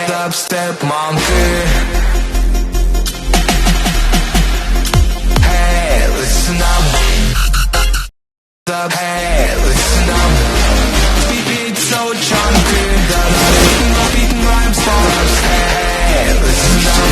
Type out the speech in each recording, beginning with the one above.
Dubster Monkey. Hey, listen up. Hey, listen up. Beat so chunky that I'm beating rhymes for us. Hey, listen up.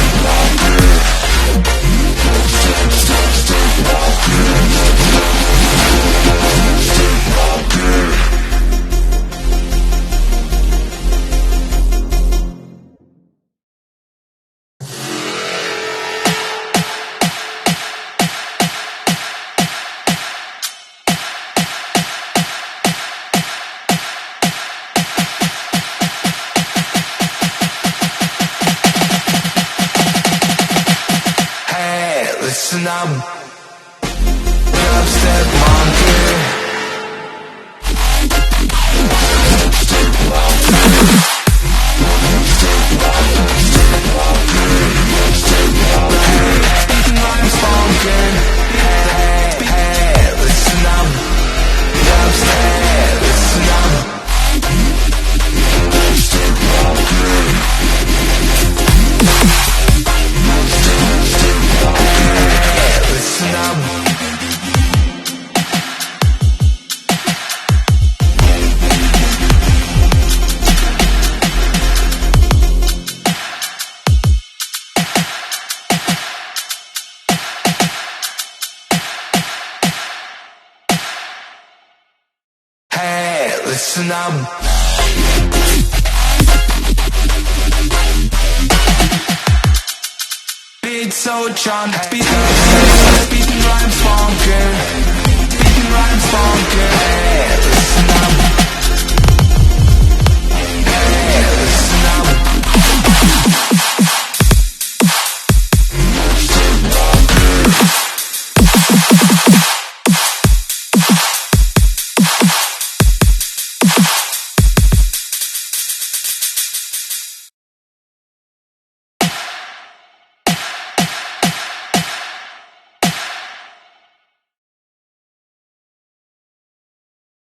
Listen up, Dubster Monkey. Beating rhymes funkin'. Hey, listen up, Dubster, listen up. Listen up. Hey, listen up. Beat so chunk, beating rhymes funkin', beating rhymes